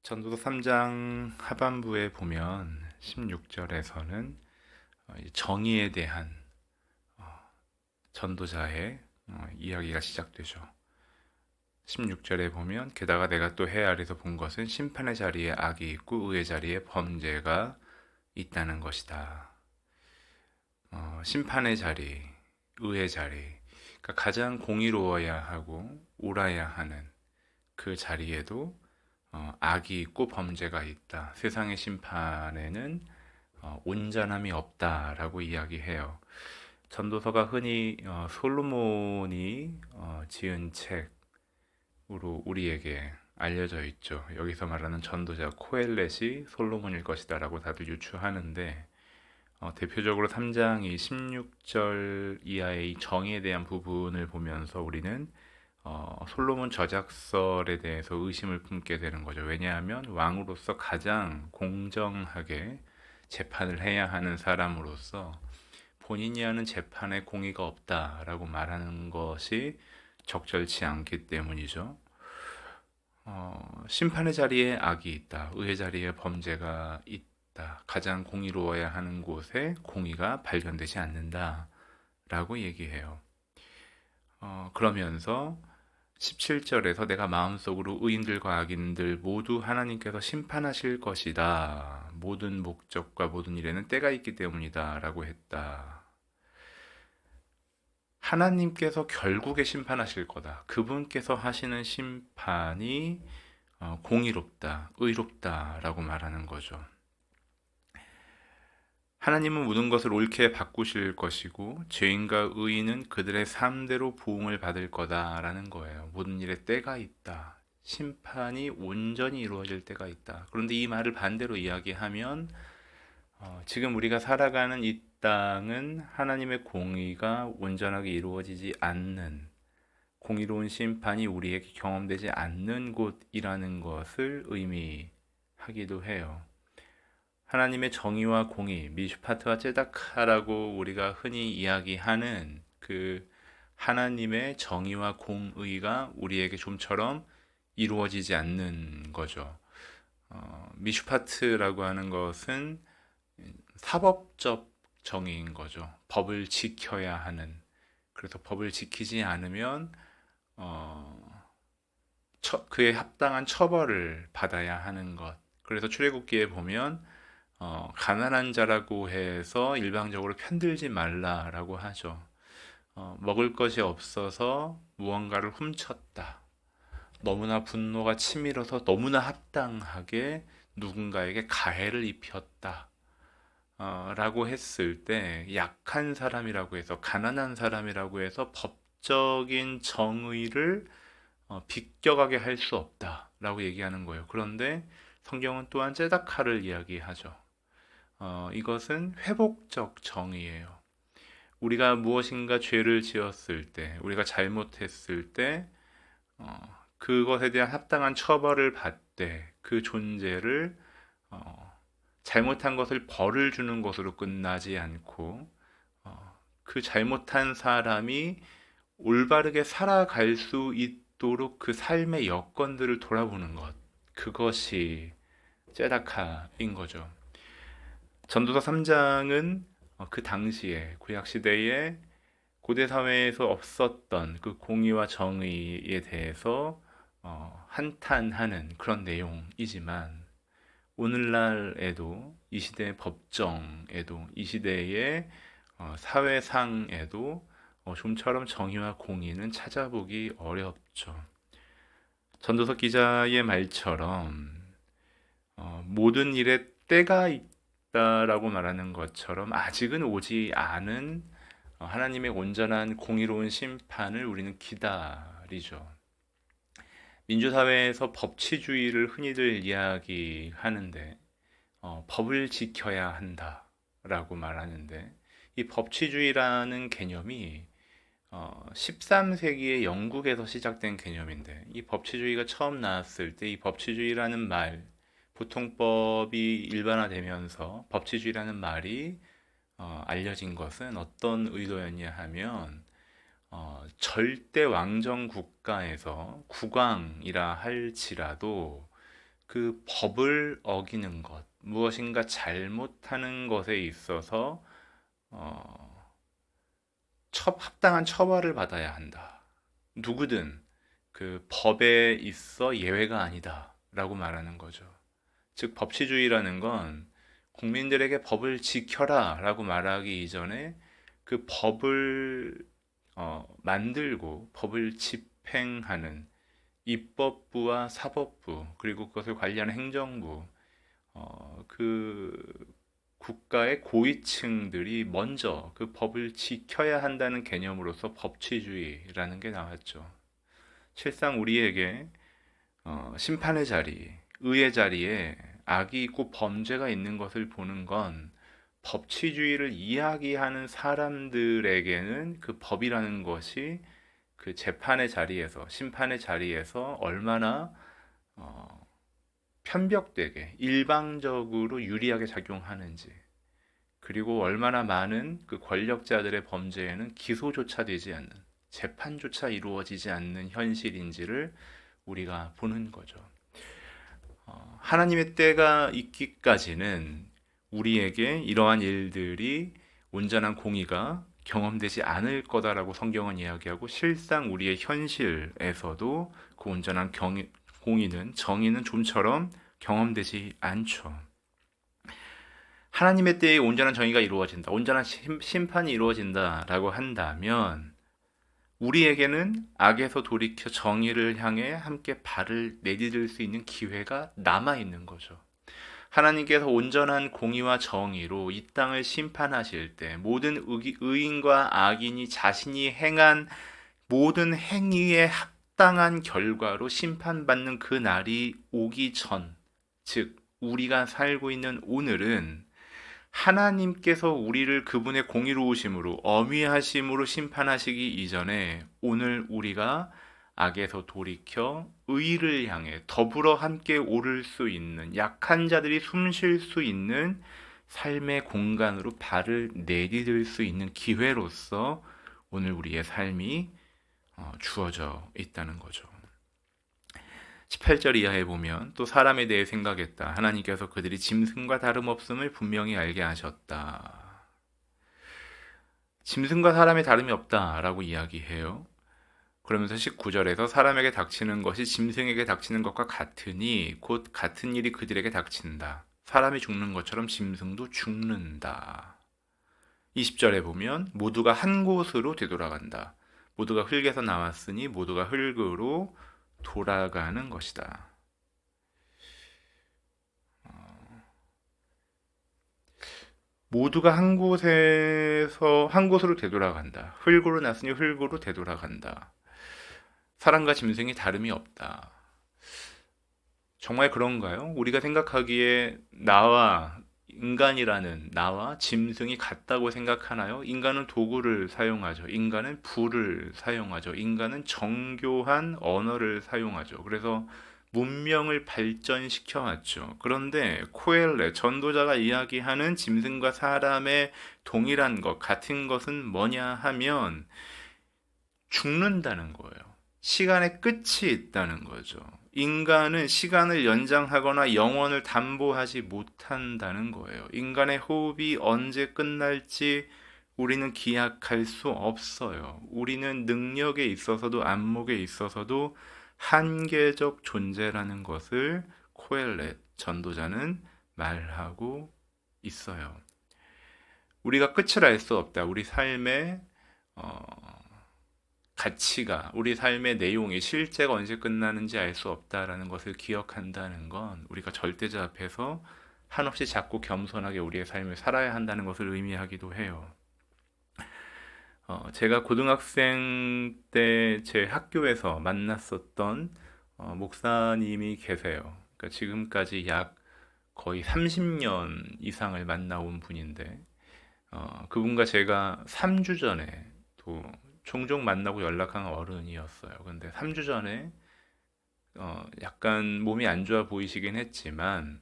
전도서 3장 하반부에 보면 16절에서는 정의에 대한 전도자의 이야기가 시작되죠. 16절에 보면 게다가 내가 또 해 아래서 본 것은 심판의 자리에 악이 있고 의의 자리에 범죄가 있다는 것이다. 심판의 자리, 의의 자리, 그러니까 가장 공의로워야 하고 옳아야 하는 그 자리에도 악이 있고 범죄가 있다. 세상의 심판에는 온전함이 없다라고 이야기해요. 전도서가 흔히 솔로몬이 지은 책으로 우리에게 알려져 있죠. 여기서 말하는 전도자 코엘렛이 솔로몬일 것이다라고 다들 유추하는데 대표적으로 3장 이 16절 이하의 정의에 대한 부분을 보면서 우리는 솔로몬 저작설에 대해서 의심을 품게 되는 거죠. 왜냐하면 왕으로서 가장 공정하게 재판을 해야 하는 사람으로서 본인이 하는 재판에 공의가 없다라고 말하는 것이 적절치 않기 때문이죠. 심판의 자리에 악이 있다. 의의 자리에 범죄가 있다. 가장 공의로워야 하는 곳에 공의가 발견되지 않는다라고 얘기해요. 그러면서 17절에서 내가 마음속으로 의인들과 악인들 모두 하나님께서 심판하실 것이다. 모든 목적과 모든 일에는 때가 있기 때문이다. 라고 했다. 하나님께서 결국에 심판하실 거다. 그분께서 하시는 심판이 공의롭다, 의롭다 라고 말하는 거죠. 하나님은 모든 것을 옳게 바꾸실 것이고 죄인과 의인은 그들의 삶대로 보응을 받을 거다라는 거예요. 모든 일에 때가 있다. 심판이 온전히 이루어질 때가 있다. 그런데 이 말을 반대로 이야기하면 지금 우리가 살아가는 이 땅은 하나님의 공의가 온전하게 이루어지지 않는 공의로운 심판이 우리에게 경험되지 않는 곳이라는 것을 의미하기도 해요. 하나님의 정의와 공의, 미슈파트와 제다카라고 우리가 흔히 이야기하는 그 하나님의 정의와 공의가 우리에게 좀처럼 이루어지지 않는 거죠. 미슈파트라고 하는 것은 사법적 정의인 거죠. 법을 지켜야 하는. 그래서 법을 지키지 않으면 그에 합당한 처벌을 받아야 하는 것. 그래서 출애굽기에 보면 가난한 자라고 해서 일방적으로 편들지 말라라고 하죠. 먹을 것이 없어서 무언가를 훔쳤다. 너무나 분노가 치밀어서 너무나 합당하게 누군가에게 가해를 입혔다. 라고 했을 때 약한 사람이라고 해서 가난한 사람이라고 해서 법적인 정의를 비껴가게 할 수 없다라고 얘기하는 거예요. 그런데 성경은 또한 제다카를 이야기하죠. 이것은 회복적 정의예요. 우리가 무엇인가 죄를 지었을 때, 우리가 잘못했을 때, 그것에 대한 합당한 처벌을 받되 그 존재를 잘못한 것을 벌을 주는 것으로 끝나지 않고 그 잘못한 사람이 올바르게 살아갈 수 있도록 그 삶의 여건들을 돌아보는 것, 그것이 제다카인 거죠. 전도서 3장은 그 당시에 구약 시대에 고대 사회에서 없었던 그 공의와 정의에 대해서 한탄하는 그런 내용이지만 오늘날에도 이 시대의 법정에도 이 시대의 사회상에도 좀처럼 정의와 공의는 찾아보기 어렵죠. 전도서 기자의 말처럼 모든 일에 때가 있다라고 말하는 것처럼 아직은 오지 않은 하나님의 온전한 공의로운 심판을 우리는 기다리죠. 민주사회에서 법치주의를 흔히들 이야기하는데 법을 지켜야 한다라고 말하는데 이 법치주의라는 개념이 13세기의 영국에서 시작된 개념인데 이 법치주의가 처음 나왔을 때 이 법치주의라는 말 보통법이 일반화되면서 법치주의라는 말이 알려진 것은 어떤 의도였냐 하면 절대 왕정 국가에서 국왕이라 할지라도 그 법을 어기는 것, 무엇인가 잘못하는 것에 있어서 어, 합당한 처벌을 받아야 한다. 누구든 그 법에 있어 예외가 아니다라고 말하는 거죠. 즉 법치주의라는 건 국민들에게 법을 지켜라라고 말하기 이전에 그 법을 만들고 법을 집행하는 입법부와 사법부 그리고 그것을 관리하는 행정부 그 국가의 고위층들이 먼저 그 법을 지켜야 한다는 개념으로서 법치주의라는 게 나왔죠. 실상 우리에게 심판의 자리, 의의 자리에 악이 있고 범죄가 있는 것을 보는 건 법치주의를 이야기하는 사람들에게는 그 법이라는 것이 그 재판의 자리에서, 심판의 자리에서 얼마나 어, 편벽되게, 일방적으로 유리하게 작용하는지, 그리고 얼마나 많은 그 권력자들의 범죄에는 기소조차 되지 않는, 재판조차 이루어지지 않는 현실인지를 우리가 보는 거죠. 하나님의 때가 있기까지는 우리에게 이러한 일들이 온전한 공의가 경험되지 않을 거다라고 성경은 이야기하고 실상 우리의 현실에서도 그 온전한 공의는 정의는 좀처럼 경험되지 않죠. 하나님의 때에 온전한 정의가 이루어진다, 온전한 심판이 이루어진다라고 한다면 우리에게는 악에서 돌이켜 정의를 향해 함께 발을 내디딜 수 있는 기회가 남아 있는 거죠. 하나님께서 온전한 공의와 정의로 이 땅을 심판하실 때 모든 의인과 악인이 자신이 행한 모든 행위에 합당한 결과로 심판받는 그 날이 오기 전, 즉 우리가 살고 있는 오늘은 하나님께서 우리를 그분의 공의로우심으로 엄위하심으로 심판하시기 이전에 오늘 우리가 악에서 돌이켜 의를 향해 더불어 함께 오를 수 있는 약한 자들이 숨 쉴 수 있는 삶의 공간으로 발을 내디딜 수 있는 기회로서 오늘 우리의 삶이 주어져 있다는 거죠. 18절 이하에 보면 또 사람에 대해 생각했다. 하나님께서 그들이 짐승과 다름없음을 분명히 알게 하셨다. 짐승과 사람의 다름이 없다라고 이야기해요. 그러면서 19절에서 사람에게 닥치는 것이 짐승에게 닥치는 것과 같으니 곧 같은 일이 그들에게 닥친다. 사람이 죽는 것처럼 짐승도 죽는다. 20절에 보면 모두가 한 곳으로 되돌아간다. 모두가 흙에서 나왔으니 모두가 흙으로 돌아가는 것이다. 모두가 한 곳에서 한 곳으로 되돌아간다. 흙으로 났으니 흙으로 되돌아간다. 사람과 짐승이 다름이 없다. 정말 그런가요? 우리가 생각하기에 나와 짐승이 같다고 생각하나요? 인간은 도구를 사용하죠. 인간은 불을 사용하죠. 인간은 정교한 언어를 사용하죠. 그래서 문명을 발전시켜 왔죠. 그런데 코엘레 전도자가 이야기하는 짐승과 사람의 동일한 것, 같은 것은 뭐냐 하면 죽는다는 거예요. 시간의 끝이 있다는 거죠. 인간은 시간을 연장하거나 영원을 담보하지 못한다는 거예요. 인간의 호흡이 언제 끝날지 우리는 기약할 수 없어요. 우리는 능력에 있어서도 안목에 있어서도 한계적 존재라는 것을 코엘렛 전도자는 말하고 있어요. 우리가 끝을 알 수 없다. 우리 삶의 가치가, 우리 삶의 내용이 실제가 언제 끝나는지 알 수 없다라는 것을 기억한다는 건 우리가 절대자 앞에서 한없이 작고 겸손하게 우리의 삶을 살아야 한다는 것을 의미하기도 해요. 제가 고등학생 때 제 학교에서 만났었던 목사님이 계세요. 그러니까 지금까지 약 거의 30년 이상을 만나온 분인데 그분과 제가 3주 전에 또 종종 만나고 연락한 어른이었어요. 근데 3주 전에 약간 몸이 안 좋아 보이시긴 했지만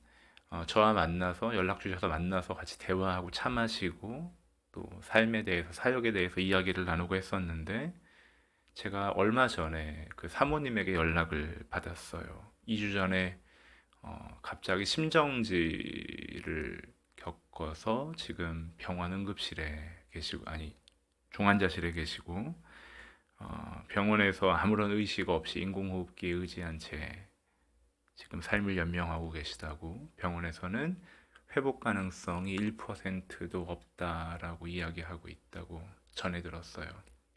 저와 만나서 연락 주셔서 만나서 같이 대화하고 차 마시고 또 삶에 대해서 사역에 대해서 이야기를 나누고 했었는데 제가 얼마 전에 그 사모님에게 연락을 받았어요. 2주 전에 갑자기 심정지를 겪어서 지금 병원 응급실에 계시고, 아니, 중환자실에 계시고, 병원에서 아무런 의식 없이 인공호흡기에 의지한 채 지금 삶을 연명하고 계시다고, 병원에서는 회복 가능성이 1%도 없다라고 이야기하고 있다고 전해 들었어요.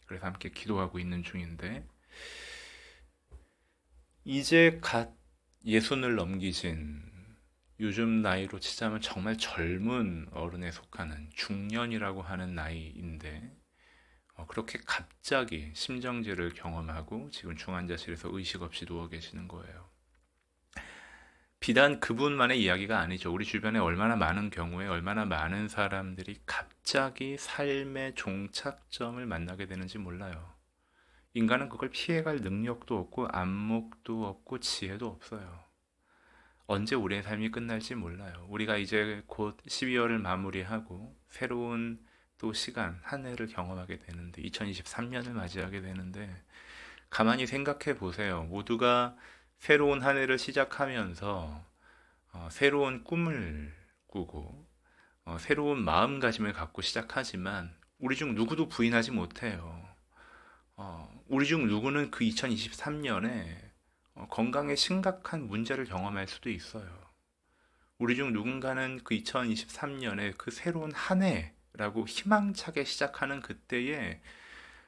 그래서 함께 기도하고 있는 중인데, 이제 갓 예순을 넘기신, 요즘 나이로 치자면 정말 젊은 어른에 속하는 중년이라고 하는 나이인데, 그렇게 갑자기 심정지를 경험하고 지금 중환자실에서 의식 없이 누워 계시는 거예요. 비단 그분만의 이야기가 아니죠. 우리 주변에 얼마나 많은 경우에 얼마나 많은 사람들이 갑자기 삶의 종착점을 만나게 되는지 몰라요. 인간은 그걸 피해갈 능력도 없고 안목도 없고 지혜도 없어요. 언제 우리의 삶이 끝날지 몰라요. 우리가 이제 곧 12월을 마무리하고 새로운 또 시간, 한 해를 경험하게 되는데, 2023년을 맞이하게 되는데, 가만히 생각해 보세요. 모두가 새로운 한 해를 시작하면서 새로운 꿈을 꾸고 새로운 마음가짐을 갖고 시작하지만, 우리 중 누구도 부인하지 못해요. 우리 중 누구는 그 2023년에 건강에 심각한 문제를 경험할 수도 있어요. 우리 중 누군가는 그 2023년에 그 새로운 한 해라고 희망차게 시작하는 그때에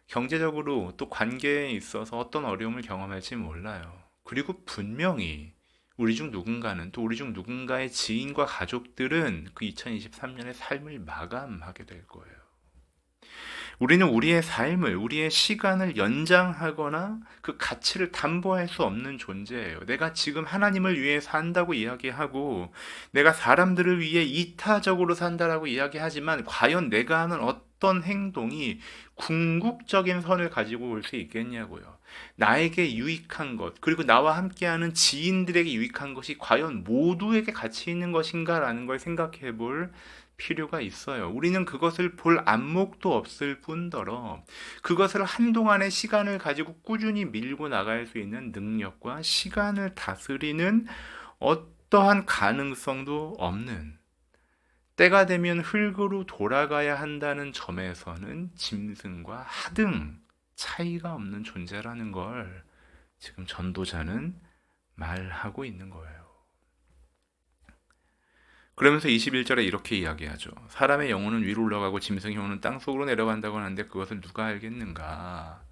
경제적으로 또 관계에 있어서 어떤 어려움을 경험할지 몰라요. 그리고 분명히 우리 중 누군가는, 또 우리 중 누군가의 지인과 가족들은 그 2023년의 삶을 마감하게 될 거예요. 우리는 우리의 삶을, 우리의 시간을 연장하거나 그 가치를 담보할 수 없는 존재예요. 내가 지금 하나님을 위해 산다고 이야기하고, 내가 사람들을 위해 이타적으로 산다라고 이야기하지만, 과연 내가 하는 어떤 행동이 궁극적인 선을 가지고 올 수 있겠냐고요. 나에게 유익한 것, 그리고 나와 함께하는 지인들에게 유익한 것이 과연 모두에게 가치 있는 것인가라는 걸 생각해 볼 필요가 있어요. 우리는 그것을 볼 안목도 없을 뿐더러 그것을 한동안의 시간을 가지고 꾸준히 밀고 나갈 수 있는 능력과 시간을 다스리는 어떠한 가능성도 없는, 때가 되면 흙으로 돌아가야 한다는 점에서는 짐승과 하등 차이가 없는 존재라는 걸 지금 전도자는 말하고 있는 거예요. 그러면서 21절에 이렇게 이야기하죠. 사람의 영혼은 위로 올라가고 짐승의 영혼은 땅속으로 내려간다고 하는데 그것을 누가 알겠는가?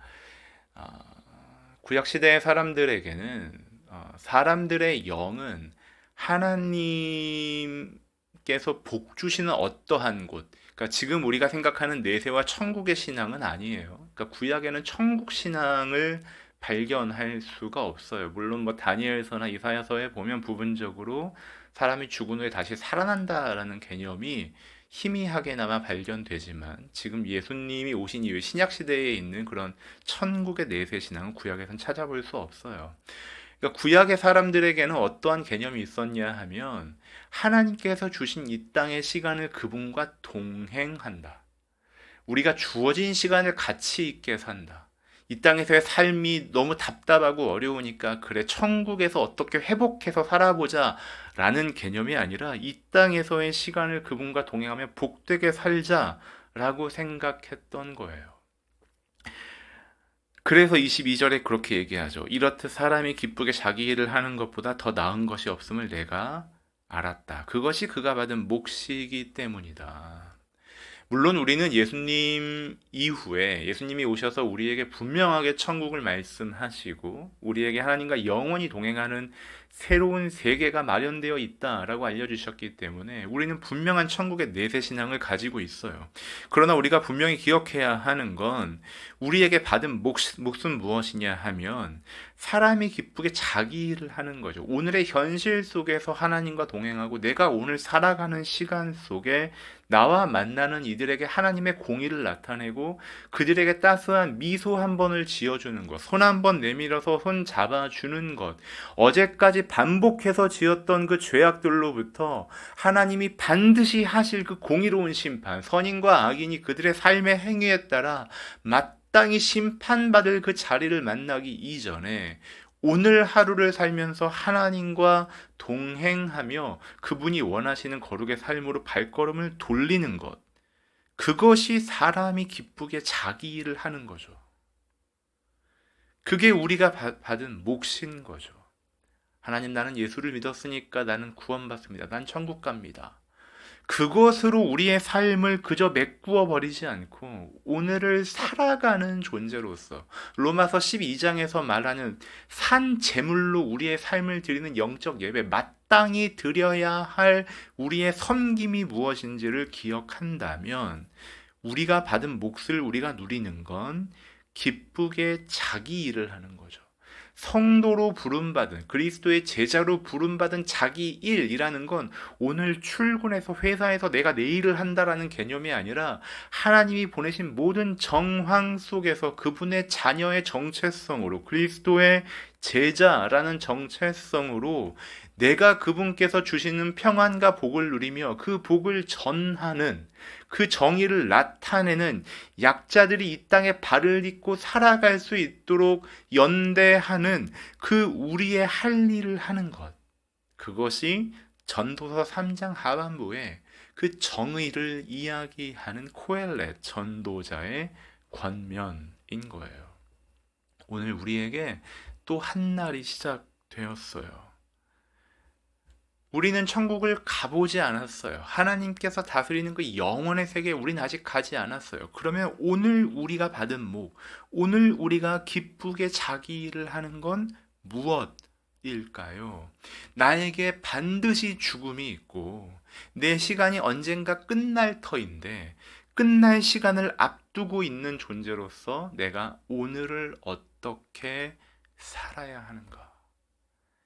구약시대의 사람들에게는 사람들의 영은 하나님께서 복 주시는 어떠한 곳, 그러니까 지금 우리가 생각하는 내세와 천국의 신앙은 아니에요. 그러니까 구약에는 천국 신앙을 발견할 수가 없어요. 물론 뭐 다니엘서나 이사야서에 보면 부분적으로 사람이 죽은 후에 다시 살아난다라는 개념이 희미하게나마 발견되지만, 지금 예수님이 오신 이후에 신약 시대에 있는 그런 천국의 내세 신앙은 구약에선 찾아볼 수 없어요. 그러니까 구약의 사람들에게는 어떠한 개념이 있었냐 하면, 하나님께서 주신 이 땅의 시간을 그분과 동행한다. 우리가 주어진 시간을 가치 있게 산다. 이 땅에서의 삶이 너무 답답하고 어려우니까 그래 천국에서 어떻게 회복해서 살아보자 라는 개념이 아니라, 이 땅에서의 시간을 그분과 동행하며 복되게 살자라고 생각했던 거예요. 그래서 22절에 그렇게 얘기하죠. 이렇듯 사람이 기쁘게 자기 일을 하는 것보다 더 나은 것이 없음을 내가 알았다. 그것이 그가 받은 몫이기 때문이다. 물론 우리는 예수님 이후에, 예수님이 오셔서 우리에게 분명하게 천국을 말씀하시고 우리에게 하나님과 영원히 동행하는 새로운 세계가 마련되어 있다라고 알려주셨기 때문에 우리는 분명한 천국의 내세 신앙을 가지고 있어요. 그러나 우리가 분명히 기억해야 하는 건, 우리에게 받은 몫은 무엇이냐 하면 사람이 기쁘게 자기 일을 하는 거죠. 오늘의 현실 속에서 하나님과 동행하고 내가 오늘 살아가는 시간 속에 나와 만나는 이들에게 하나님의 공의를 나타내고 그들에게 따스한 미소 한 번을 지어주는 것, 손 한 번 내밀어서 손 잡아주는 것, 어제까지 반복해서 지었던 그 죄악들로부터 하나님이 반드시 하실 그 공의로운 심판, 선인과 악인이 그들의 삶의 행위에 따라 마땅히 심판받을 그 자리를 만나기 이전에 오늘 하루를 살면서 하나님과 동행하며 그분이 원하시는 거룩의 삶으로 발걸음을 돌리는 것. 그것이 사람이 기쁘게 자기 일을 하는 거죠. 그게 우리가 받은 몫인 거죠. 하나님, 나는 예수를 믿었으니까 나는 구원받습니다. 난 천국 갑니다. 그것으로 우리의 삶을 그저 메꾸어 버리지 않고 오늘을 살아가는 존재로서 로마서 12장에서 말하는 산 제물로 우리의 삶을 드리는 영적 예배, 마땅히 드려야 할 우리의 섬김이 무엇인지를 기억한다면 우리가 받은 몫을 우리가 누리는 건 기쁘게 자기 일을 하는 거죠. 성도로 부름받은, 그리스도의 제자로 부름받은 자기 일이라는 건 오늘 출근해서 회사에서 내가 내 일을 한다라는 개념이 아니라 하나님이 보내신 모든 정황 속에서 그분의 자녀의 정체성으로, 그리스도의 제자라는 정체성으로 내가 그분께서 주시는 평안과 복을 누리며 그 복을 전하는, 그 정의를 나타내는, 약자들이 이 땅에 발을 딛고 살아갈 수 있도록 연대하는 그 우리의 할 일을 하는 것. 그것이 전도서 3장 하반부에 그 정의를 이야기하는 코엘렛 전도자의 권면인 거예요. 오늘 우리에게 또 한 날이 시작되었어요. 우리는 천국을 가보지 않았어요. 하나님께서 다스리는 그 영원의 세계에 우리는 아직 가지 않았어요. 그러면 오늘 우리가 받은 목, 오늘 우리가 기쁘게 자기 일을 하는 건 무엇일까요? 나에게 반드시 죽음이 있고 내 시간이 언젠가 끝날 터인데 끝날 시간을 앞두고 있는 존재로서 내가 오늘을 어떻게 살아야 하는가?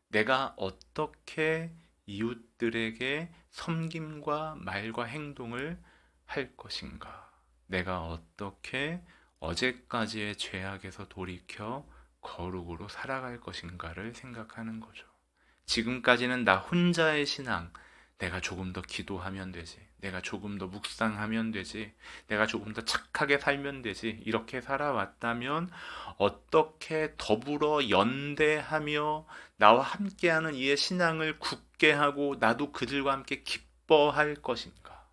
내가 어떻게 이웃들에게 섬김과 말과 행동을 할 것인가? 내가 어떻게 어제까지의 죄악에서 돌이켜 거룩으로 살아갈 것인가를 생각하는 거죠. 지금까지는 나 혼자의 신앙, 내가 조금 더 기도하면 되지, 내가 조금 더 묵상하면 되지, 내가 조금 더 착하게 살면 되지, 이렇게 살아왔다면 어떻게 더불어 연대하며 나와 함께하는 이의 신앙을 굳게 하고 나도 그들과 함께 기뻐할 것인가?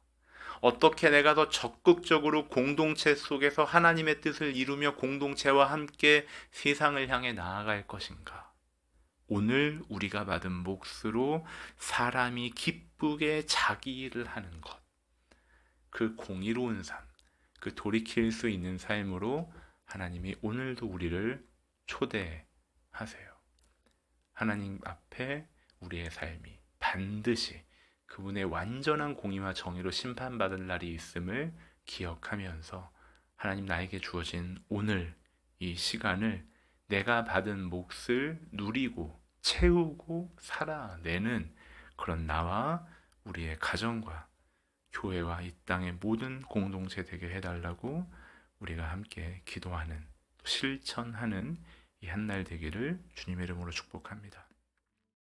어떻게 내가 더 적극적으로 공동체 속에서 하나님의 뜻을 이루며 공동체와 함께 세상을 향해 나아갈 것인가? 오늘 우리가 받은 몫으로 사람이 기쁘게 자기 일을 하는 것, 그 공의로운 삶, 그 돌이킬 수 있는 삶으로 하나님이 오늘도 우리를 초대하세요. 하나님 앞에 우리의 삶이 반드시 그분의 완전한 공의와 정의로 심판받을 날이 있음을 기억하면서 하나님, 나에게 주어진 오늘 이 시간을 내가 받은 몫을 누리고 채우고 살아내는 그런 나와 우리의 가정과 교회와 이 땅의 모든 공동체 되게 해달라고 우리가 함께 기도하는, 실천하는 이 한 날 되기를 주님의 이름으로 축복합니다.